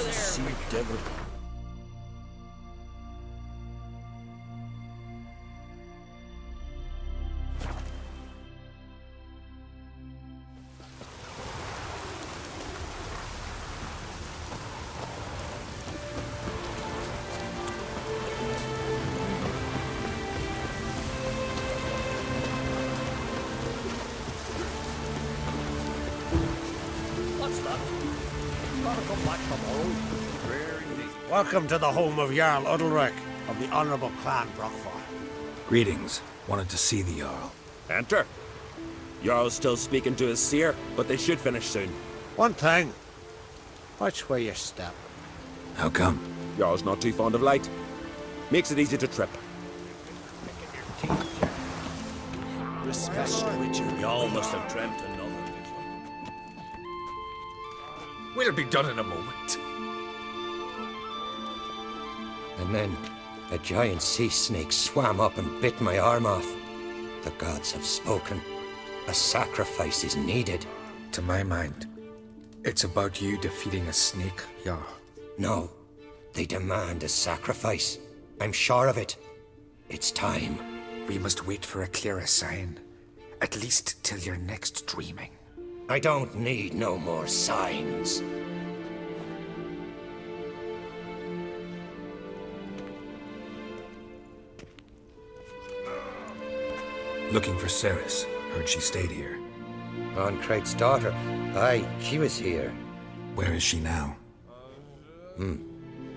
a sea devil. What's that? Gotta come back tomorrow. Very neat. Welcome to the home of Jarl Udalric of the Honourable Clan Brockfar. Greetings. Wanted to see the Jarl. Enter. Jarl's still speaking to his seer, but they should finish soon. One thing. Watch where you step. How come? Jarl's not too fond of light. Makes it easy to trip. Respect Richard. Y'all must have dreamt another. We'll be done in a moment. And then a giant sea snake swam up and bit my arm off. The gods have spoken. A sacrifice is needed. To my mind, it's about you defeating a snake, Jarl. No, they demand a sacrifice. I'm sure of it. It's time. We must wait for a clearer sign. At least till your next dreaming. I don't need no more signs. Looking for Ceres. Heard she stayed here. Oncrate's daughter. Aye, she was here. Where is she now?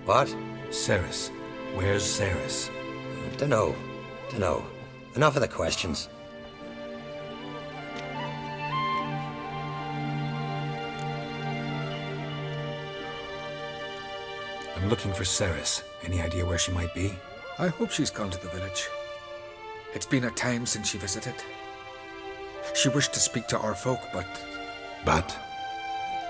What? Ceres. Where's Ceres? Dunno. Enough of the questions. I'm looking for Ceres. Any idea where she might be? I hope she's gone to the village. It's been a time since she visited. She wished to speak to our folk, but... But?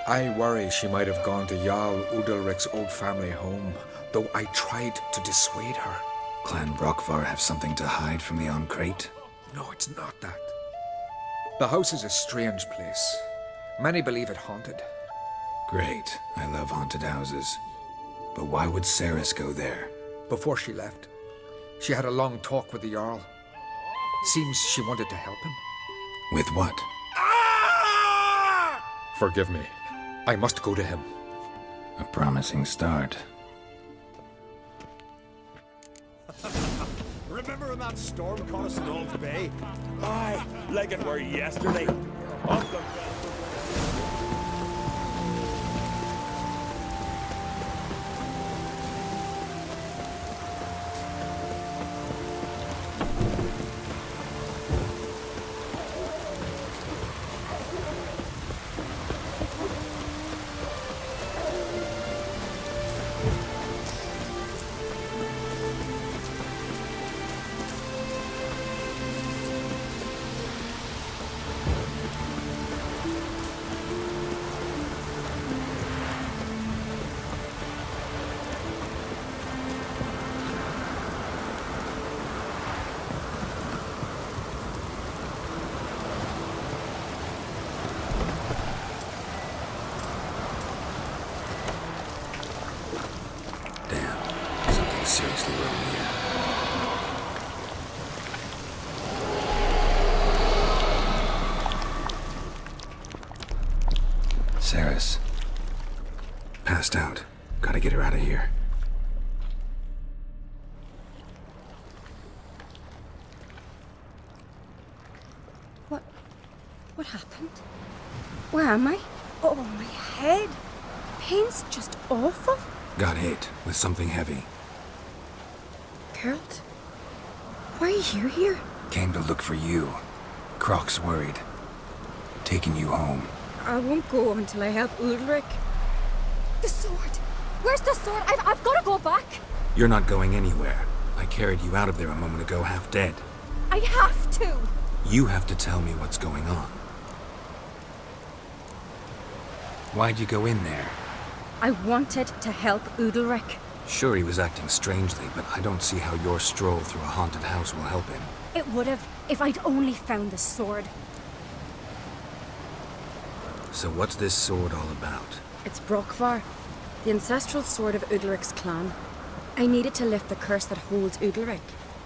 I worry she might have gone to Jarl Udalric's old family home, though I tried to dissuade her. Clan Brockfar have something to hide from the Oncrate? No, it's not that. The house is a strange place. Many believe it haunted. Great. I love haunted houses. But why would Ceres go there? Before she left, she had a long talk with the Jarl. Seems she wanted to help him. With what? Forgive me. I must go to him. A promising start. Remember when that storm caught us in Old Bay? Aye, like it were yesterday. Up the... Seriously wrong here. Ceres. Passed out. Gotta get her out of here. What happened? Where am I? Oh, my head. Pain's just awful. Got hit with something heavy. Geralt? Why are you here? Came to look for you. Croc's worried. Taking you home. I won't go until I help Udalric. The sword! Where's the sword? I've got to go back! You're not going anywhere. I carried you out of there a moment ago, half dead. I have to! You have to tell me what's going on. Why'd you go in there? I wanted to help Udalric. Sure, he was acting strangely, but I don't see how your stroll through a haunted house will help him. It would have, if I'd only found the sword. So what's this sword all about? It's Brockfar. The ancestral sword of Udalric's clan. I needed to lift the curse that holds Udalric.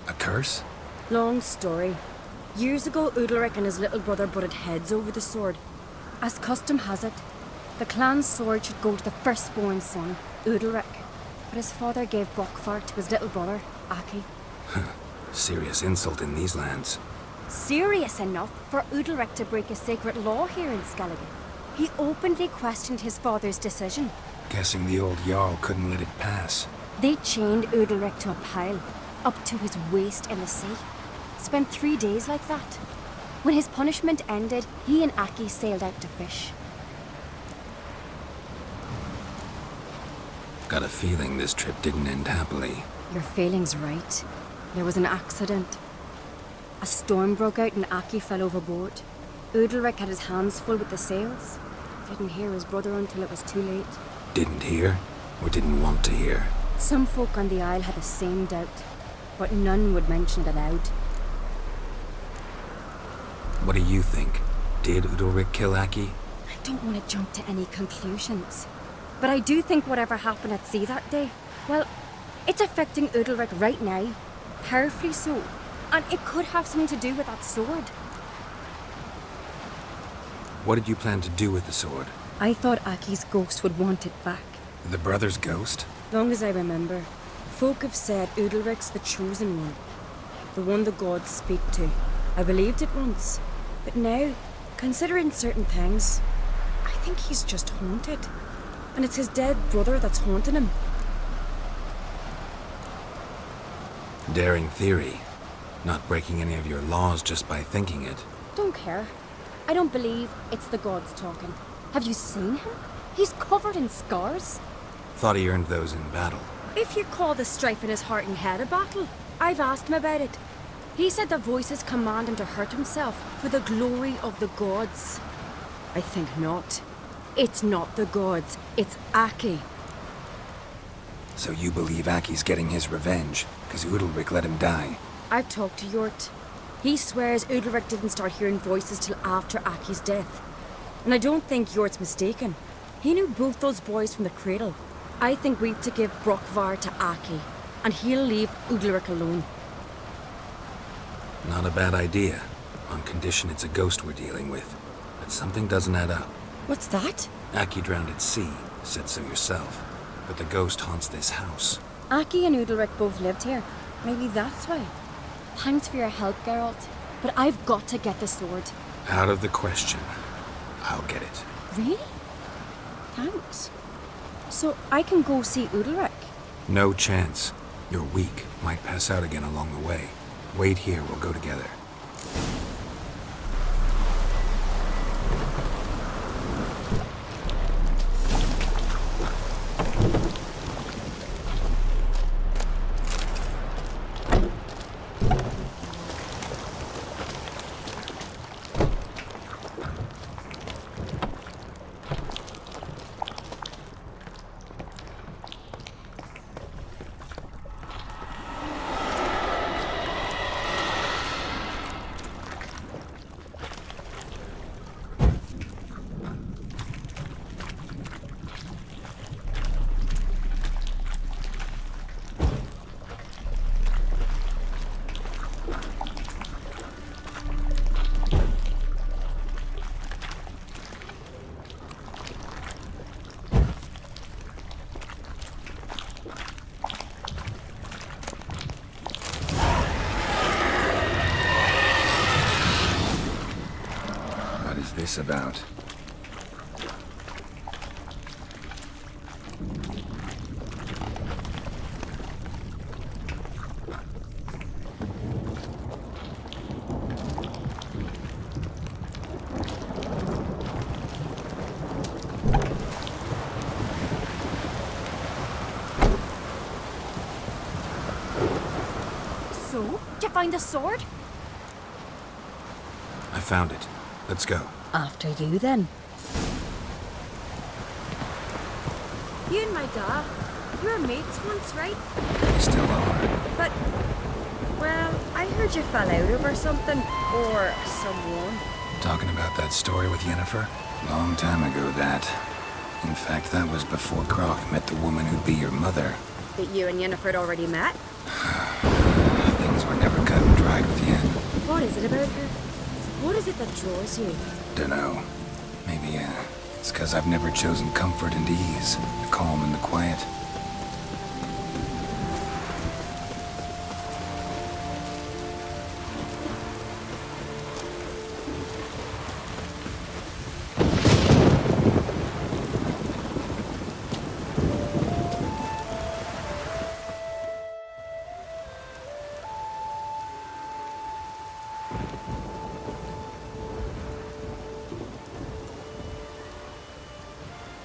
A curse? Long story. Years ago, Udalric and his little brother butted heads over the sword. As custom has it, the clan's sword should go to the firstborn son, Udalric. But his father gave Brockvar to his little brother, Aki. Serious insult in these lands. Serious enough for Udalric to break a sacred law here in Skellige. He openly questioned his father's decision. Guessing the old Jarl couldn't let it pass. They chained Udalric to a pile, up to his waist in the sea. Spent 3 days like that. When his punishment ended, he and Aki sailed out to fish. Got a feeling this trip didn't end happily. Your feeling's right. There was an accident. A storm broke out and Aki fell overboard. Udalric had his hands full with the sails. Didn't hear his brother until it was too late. Didn't hear? Or didn't want to hear? Some folk on the Isle had the same doubt, but none would mention it aloud. What do you think? Did Udalric kill Aki? I don't want to jump to any conclusions, but I do think whatever happened at sea that day, well, it's affecting Udalric right now, powerfully so, and it could have something to do with that sword. What did you plan to do with the sword? I thought Aki's ghost would want it back. The brother's ghost? Long as I remember, folk have said Udalric's the chosen one, the one the gods speak to. I believed it once, but now, considering certain things, I think he's just haunted. And it's his dead brother that's haunting him. Daring theory. Not breaking any of your laws just by thinking it. Don't care. I don't believe it's the gods talking. Have you seen him? He's covered in scars. Thought he earned those in battle. If you call the strife in his heart and head a battle, I've asked him about it. He said the voices command him to hurt himself for the glory of the gods. I think not. It's not the gods, it's Aki. So you believe Aki's getting his revenge, because Udalric let him die? I've talked to Yort. He swears Udalric didn't start hearing voices till after Aki's death. And I don't think Yort's mistaken. He knew both those boys from the cradle. I think we've to give Brockvar to Aki, and he'll leave Udalric alone. Not a bad idea, on condition it's a ghost we're dealing with. But something doesn't add up. What's that? Aki drowned at sea, said so yourself. But the ghost haunts this house. Aki and Udalric both lived here. Maybe that's why. Thanks for your help, Geralt. But I've got to get the sword. Out of the question. I'll get it. Really? Thanks. So I can go see Udalric? No chance. You're weak. Might pass out again along the way. Wait here, we'll go together. This about? So, did you find the sword? I found it. Let's go. After you, then. You and my dad, you were mates once, right? We still are. But, well, I heard you fell out over something, or someone. Talking about that story with Yennefer? Long time ago, that. In fact, that was before Croc met the woman who'd be your mother. That you and Yennefer had already met? Things were never cut and dried with Yen. What is it about her? What is it that draws you? Dunno. Maybe, it's 'cause I've never chosen comfort and ease, the calm and the quiet.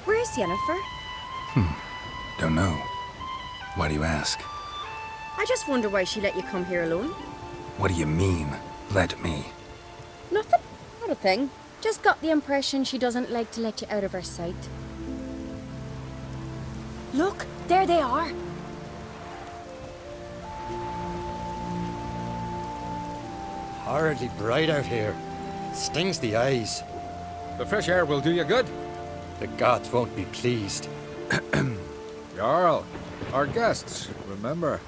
Where's Yennefer? Don't know. Why do you ask? I just wonder why she let you come here alone. What do you mean, let me? Nothing. Not a thing. Just got the impression she doesn't like to let you out of her sight. Look, there they are. Horridly bright out here. Stings the eyes. The fresh air will do you good. The gods won't be pleased. Jarl, our guests, remember.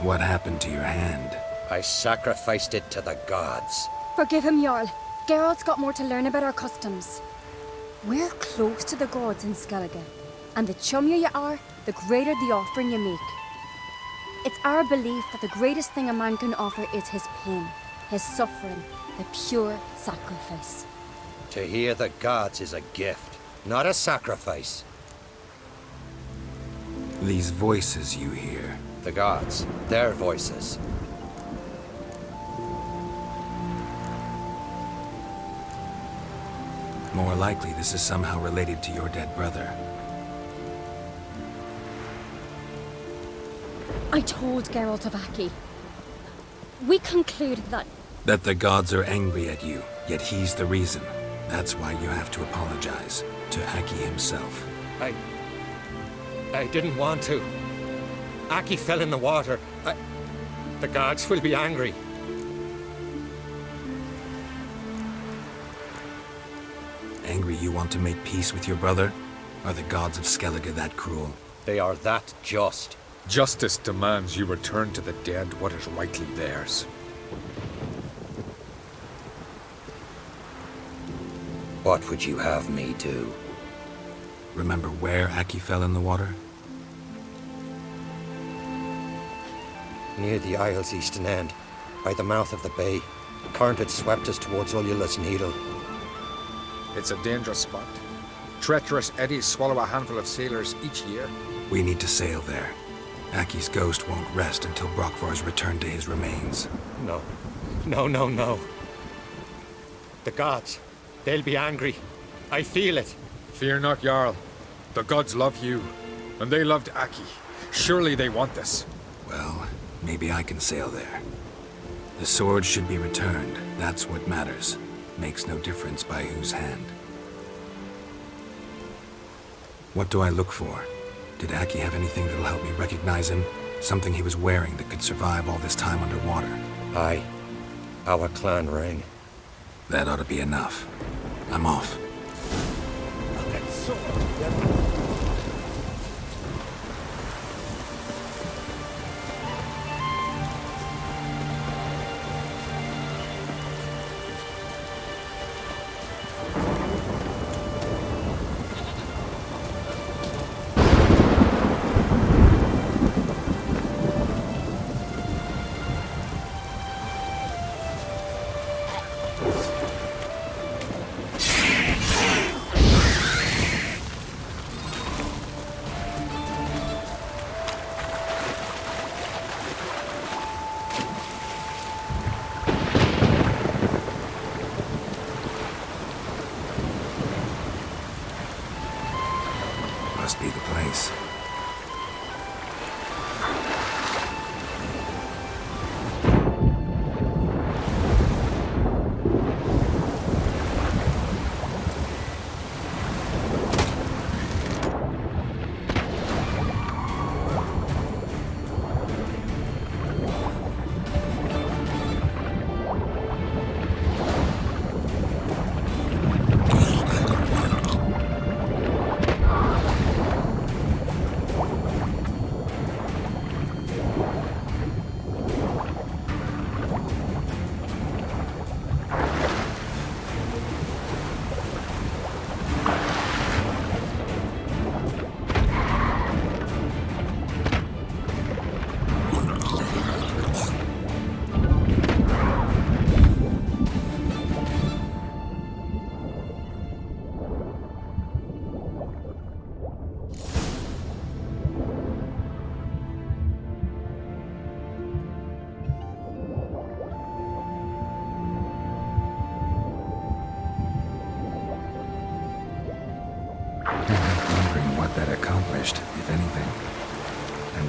What happened to your hand? I sacrificed it to the gods. Forgive him, Jarl. Geralt's got more to learn about our customs. We're close to the gods in Skellige, and the chummier you are, the greater the offering you make. It's our belief that the greatest thing a man can offer is his pain, his suffering, the pure sacrifice. To hear the gods is a gift, not a sacrifice. These voices you hear. The gods, their voices. More likely this is somehow related to your dead brother. I told Geralt of Aki. We concluded that That the gods are angry at you, yet he's the reason. That's why you have to apologize to Aki himself. I didn't want to. Aki fell in the water. The gods will be angry. Angry you want to make peace with your brother? Are the gods of Skellige that cruel? They are that just. Justice demands you return to the dead what is rightly theirs. What would you have me do? Remember where Aki fell in the water? Near the Isle's eastern end, by the mouth of the bay. The current had swept us towards Ullula's Needle. It's a dangerous spot. Treacherous eddies swallow a handful of sailors each year. We need to sail there. Aki's ghost won't rest until Brokvar's returned to his remains. No. No. The gods, they'll be angry. I feel it. Fear not, Jarl. The gods love you, and they loved Aki. Surely they want this. Well, maybe I can sail there. The sword should be returned. That's what matters. Makes no difference by whose hand. What do I look for? Did Aki have anything that'll help me recognize him? Something he was wearing that could survive all this time underwater? Aye. Our clan ring. That ought to be enough. I'm off.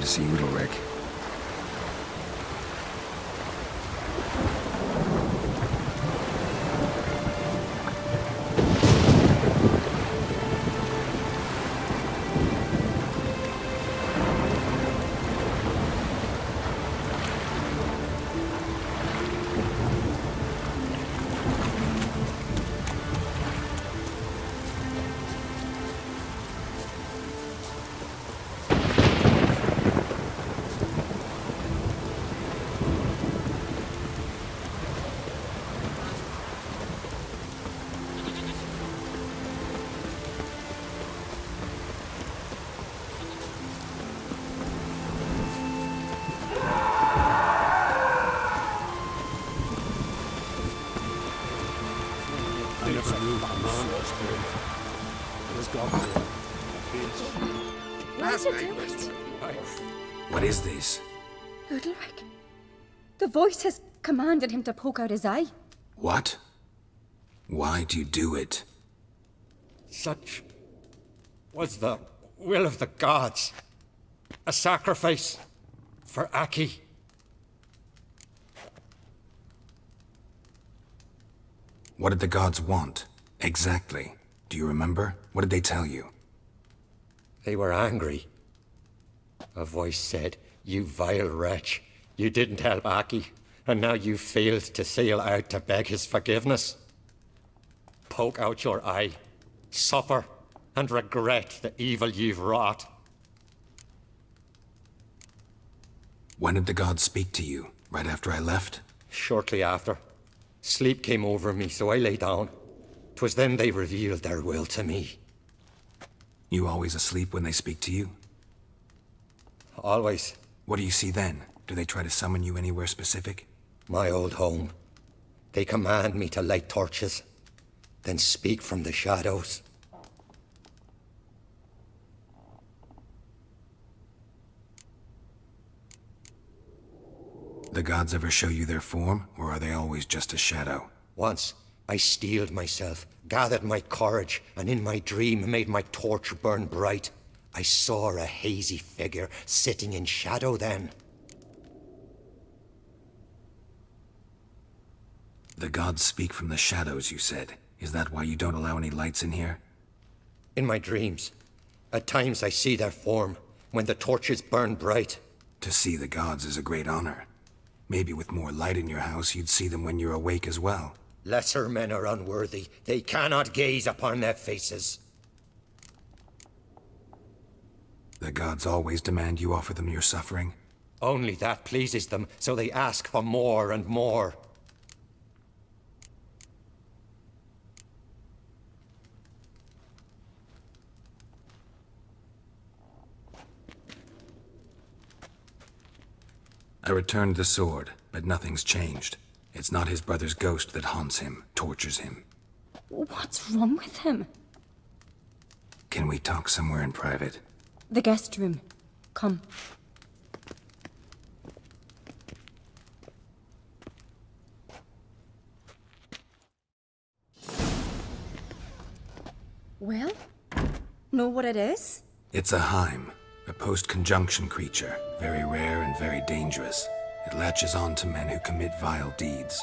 to see Udalric. Why did you do it? What is this? Udalric. The voice has commanded him to poke out his eye. What? Why do you do it? Such was the will of the gods. A sacrifice for Aki. What did the gods want? Exactly. Do you remember? What did they tell you? They were angry. A voice said, "You vile wretch, you didn't help Aki, and now you failed to sail out to beg his forgiveness. Poke out your eye, suffer, and regret the evil you've wrought." When did the gods speak to you? Right after I left? Shortly after, sleep came over me, so I lay down. 'Twas then they revealed their will to me. You always asleep when they speak to you? Always. What do you see then? Do they try to summon you anywhere specific? My old home. They command me to light torches, then speak from the shadows. The gods ever show you their form, or are they always just a shadow? Once, I steeled myself, gathered my courage, and in my dream made my torch burn bright. I saw a hazy figure sitting in shadow then. The gods speak from the shadows, you said. Is that why you don't allow any lights in here? In my dreams, at times I see their form, when the torches burn bright. To see the gods is a great honor. Maybe with more light in your house, you'd see them when you're awake as well. Lesser men are unworthy. They cannot gaze upon their faces. The gods always demand you offer them your suffering? Only that pleases them, so they ask for more and more. I returned the sword, but nothing's changed. It's not his brother's ghost that haunts him, tortures him. What's wrong with him? Can we talk somewhere in private? The guest room. Come. Well, know what it is? It's a Heim, a post-conjunction creature, very rare and very dangerous. It latches on to men who commit vile deeds.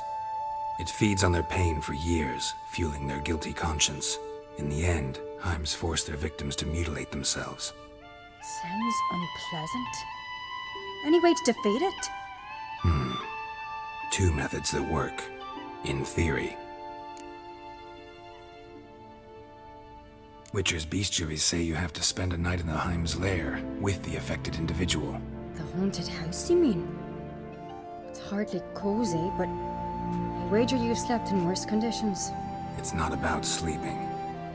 It feeds on their pain for years, fueling their guilty conscience. In the end, Heims force their victims to mutilate themselves. Sounds unpleasant. Any way to defeat it? Two methods that work. In theory. Witcher's bestiaries say you have to spend a night in the Heim's lair with the affected individual. The haunted house, you mean? It's hardly cozy, but I wager you've slept in worse conditions. It's not about sleeping.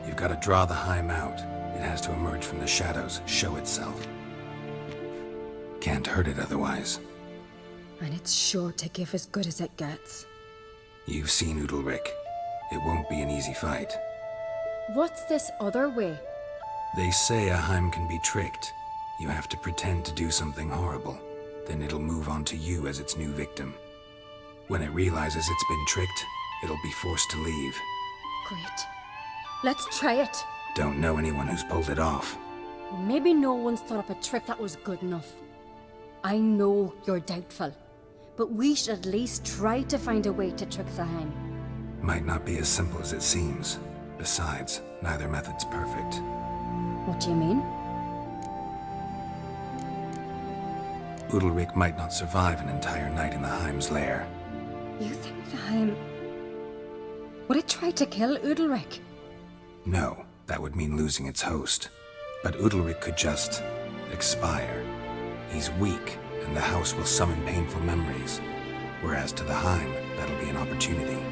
You've got to draw the Heim out. It has to emerge from the shadows, show itself. Can't hurt it otherwise. And it's sure to give as good as it gets. You've seen Udalric. It won't be an easy fight. What's this other way? They say a Heim can be tricked. You have to pretend to do something horrible. Then it'll move on to you as its new victim. When it realizes it's been tricked, it'll be forced to leave. Great. Let's try it. Don't know anyone who's pulled it off. Maybe no one's thought up a trick that was good enough. I know you're doubtful, but we should at least try to find a way to trick the Heim. Might not be as simple as it seems. Besides, neither method's perfect. What do you mean? Udalryk might not survive an entire night in the Heim's lair. You think the Heim... would it try to kill Udalryk? No, that would mean losing its host. But Udalryk could just... expire. He's weak, and the house will summon painful memories. Whereas to the Heim, that'll be an opportunity.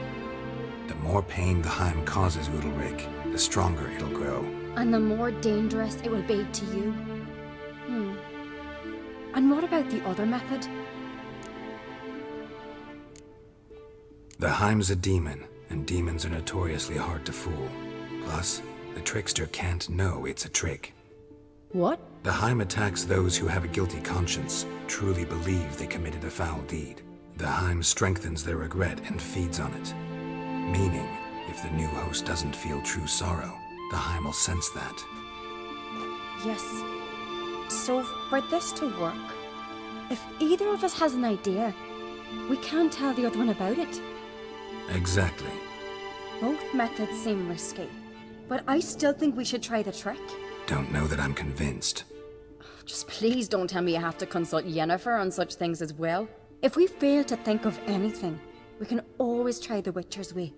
The more pain the Heim causes Udalryk, the stronger it'll grow. And the more dangerous it will be to you. And what about the other method? The Heim's a demon, and demons are notoriously hard to fool. Plus, the trickster can't know it's a trick. What? The Heim attacks those who have a guilty conscience, truly believe they committed a foul deed. The Heim strengthens their regret and feeds on it. Meaning, if the new host doesn't feel true sorrow, the Heim will sense that. Yes. So, for this to work, if either of us has an idea, we can't tell the other one about it. Exactly. Both methods seem risky, but I still think we should try the trick. Don't know that I'm convinced. Just please don't tell me you have to consult Yennefer on such things as well. If we fail to think of anything, we can always try the Witcher's way.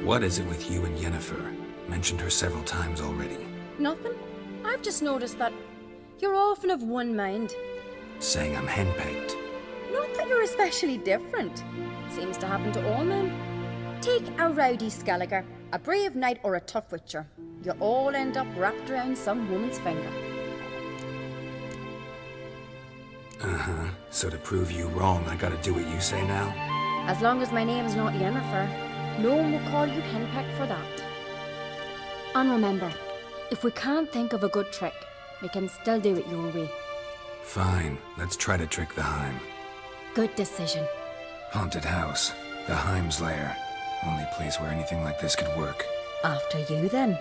What is it with you and Yennefer? Mentioned her several times already. Nothing. I've just noticed that you're often of one mind. Saying I'm henpecked. Not that you're especially different. Seems to happen to all men. Take a rowdy Skelliger, a brave knight or a tough witcher. You all end up wrapped around some woman's finger. Uh-huh. So to prove you wrong, I gotta do what you say now? As long as my name's not Yennefer, no one will call you henpecked for that. And remember, if we can't think of a good trick, we can still do it your way. Fine, let's try to trick the Heim. Good decision. Haunted house, the Heim's lair. Only place where anything like this could work. After you, then.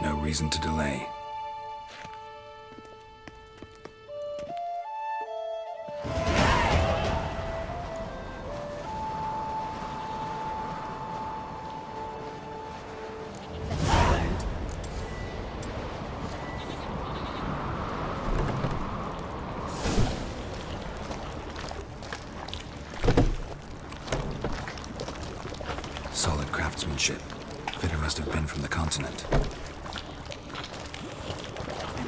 No reason to delay. Solid craftsmanship. Fitter must have been from the continent.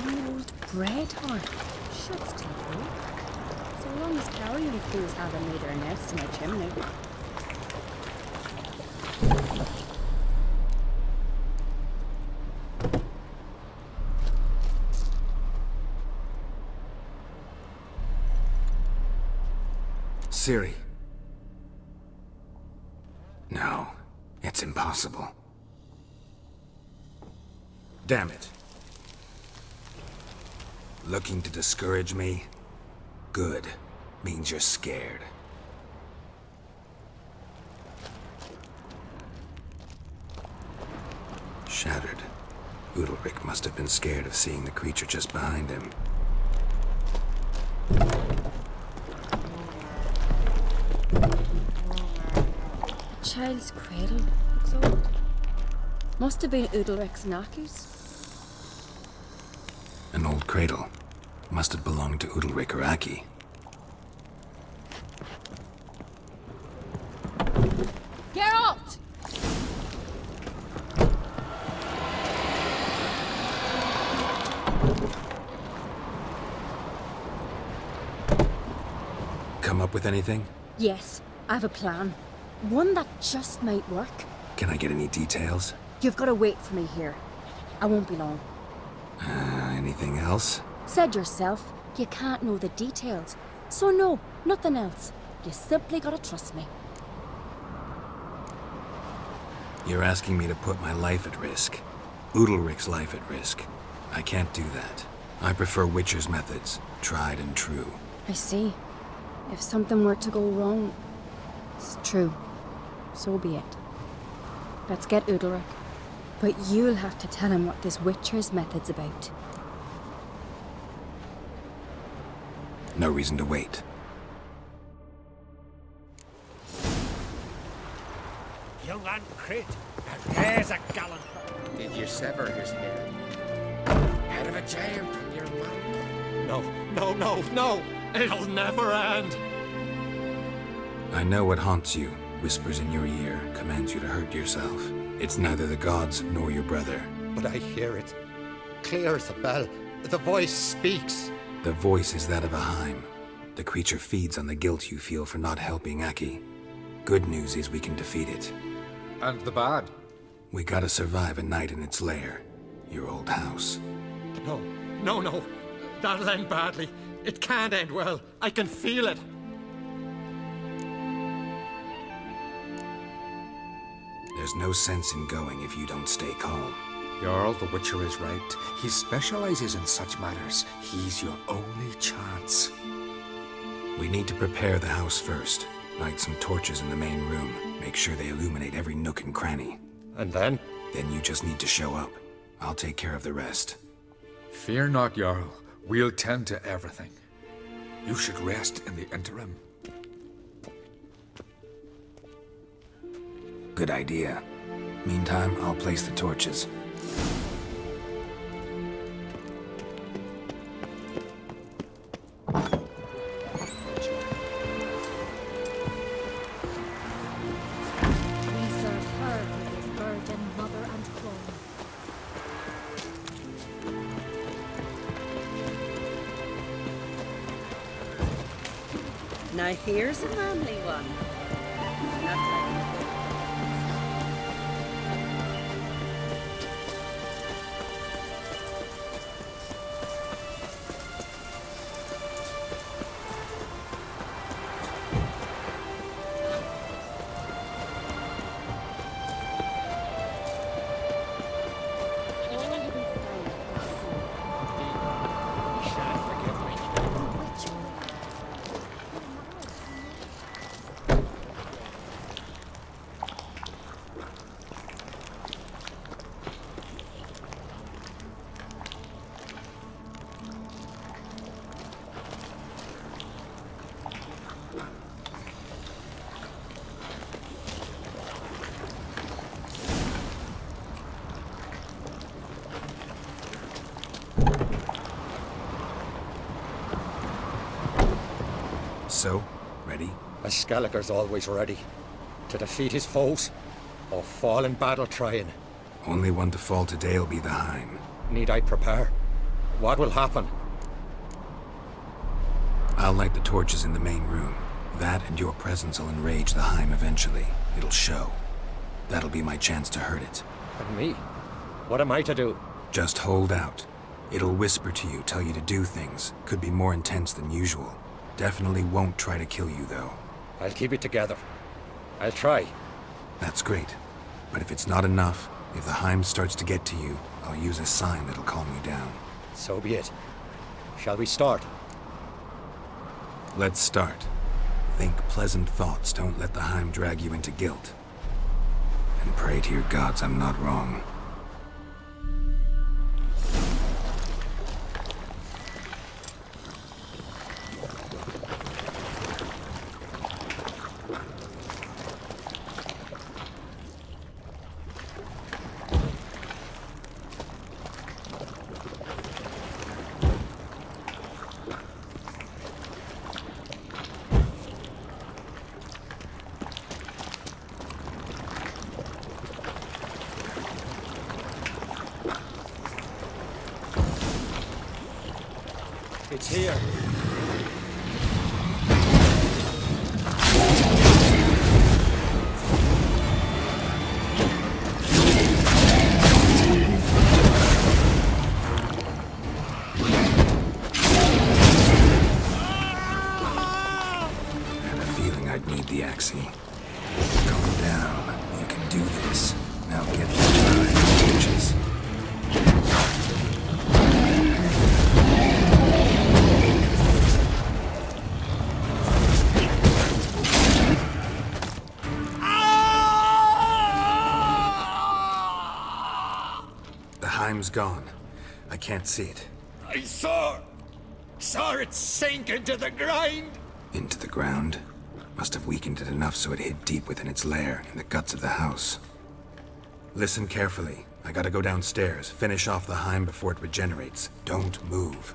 An old bread heart. Shucks to you. So long as carrion fools haven't made their nest in a chimney. Ciri. No, it's impossible. Damn it. Looking to discourage me? Good. Means you're scared. Shattered. Udalryk must have been scared of seeing the creature just behind him. Child's cradle. It's old. Must have been Udalryk's knackies. An old cradle. Must have belonged to Udalryk or Aki. Geralt! Come up with anything? Yes, I have a plan. One that just might work. Can I get any details? You've got to wait for me here. I won't be long. Anything else? Said yourself, you can't know the details. So no, nothing else. You simply gotta trust me. You're asking me to put my life at risk. Udalryk's life at risk. I can't do that. I prefer Witcher's methods, tried and true. I see. If something were to go wrong, it's true. So be it. Let's get Udalryk. But you'll have to tell him what this Witcher's method's about. No reason to wait. Young Aunt Crate, and there's a gallant. Did you sever his hair? Head of a giant on your mouth. No, no, no, no! It'll never end! I know what haunts you, whispers in your ear, commands you to hurt yourself. It's neither the gods nor your brother. But I hear it. Clear as a bell. The voice speaks. The voice is that of a Heim. The creature feeds on the guilt you feel for not helping Aki. Good news is we can defeat it. And the bad? We gotta survive a night in its lair. Your old house. No, no, no. That'll end badly. It can't end well. I can feel it. There's no sense in going if you don't stay calm. Jarl, the Witcher is right. He specializes in such matters. He's your only chance. We need to prepare the house first. Light some torches in the main room. Make sure they illuminate every nook and cranny. And then? Then you just need to show up. I'll take care of the rest. Fear not, Jarl. We'll tend to everything. You should rest in the interim. Good idea. Meantime, I'll place the torches. We serve her with his virgin mother and clone. Now here's a family one. Not like So, ready? A Skelliger's always ready. To defeat his foes, or fall in battle trying. Only one to fall today'll be the Heim. Need I prepare? What will happen? I'll light the torches in the main room. That and your presence will enrage the Heim eventually. It'll show. That'll be my chance to hurt it. And me? What am I to do? Just hold out. It'll whisper to you, tell you to do things. Could be more intense than usual. Definitely won't try to kill you, though. I'll keep it together. I'll try. That's great. But if it's not enough, if the Heim starts to get to you, I'll use a sign that'll calm you down. So be it. Shall we start? Let's start. Think pleasant thoughts, don't let the Heim drag you into guilt. And pray to your gods I'm not wrong. It's here. I had a feeling I'd need the Axie. Calm down. You can do this. Now get the torches. Hime's gone. I can't see it. I saw it sink into the ground. Into the ground? Must have weakened it enough so it hid deep within its lair, in the guts of the house. Listen carefully. I gotta go downstairs, finish off the Hime before it regenerates. Don't move.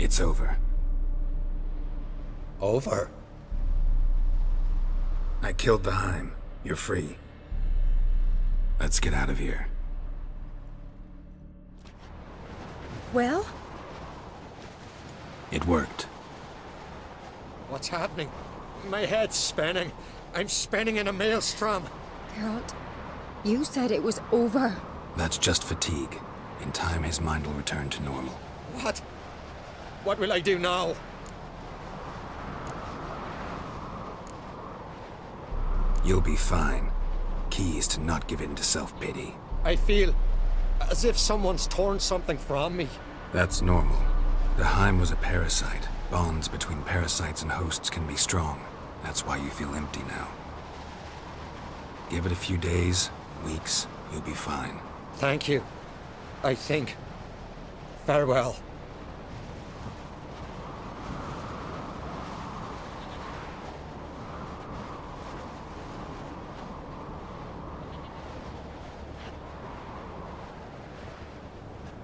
It's over. Over? I killed the Hime. You're free. Let's get out of here. Well? It worked. What's happening? My head's spinning. I'm spinning in a maelstrom. Geralt, you said it was over. That's just fatigue. In time, his mind will return to normal. What? What will I do now? You'll be fine. Key is to not give in to self-pity. I feel as if someone's torn something from me. That's normal. The Hime was a parasite. Bonds between parasites and hosts can be strong. That's why you feel empty now. Give it a few days, weeks, you'll be fine. Thank you. I think. Farewell.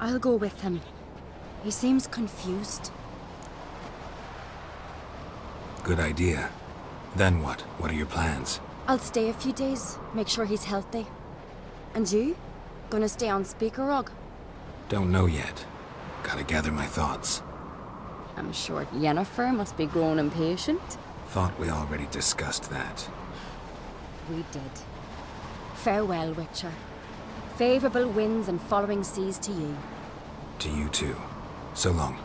I'll go with him. He seems confused. Good idea. Then what? What are your plans? I'll stay a few days, make sure he's healthy. And you? Gonna stay on Speaker Rog? Don't know yet. Gotta gather my thoughts. I'm sure Yennefer must be grown impatient. Thought we already discussed that. We did. Farewell, Witcher. Favorable winds and following seas to you. To you too. So long.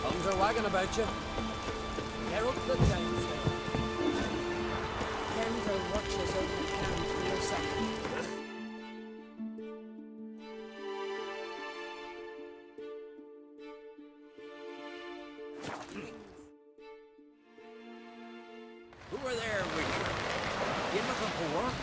Tongues are wagging about you. Get up the giants. Kendra watches over the camp for your second. Who are there with you? You looking for work?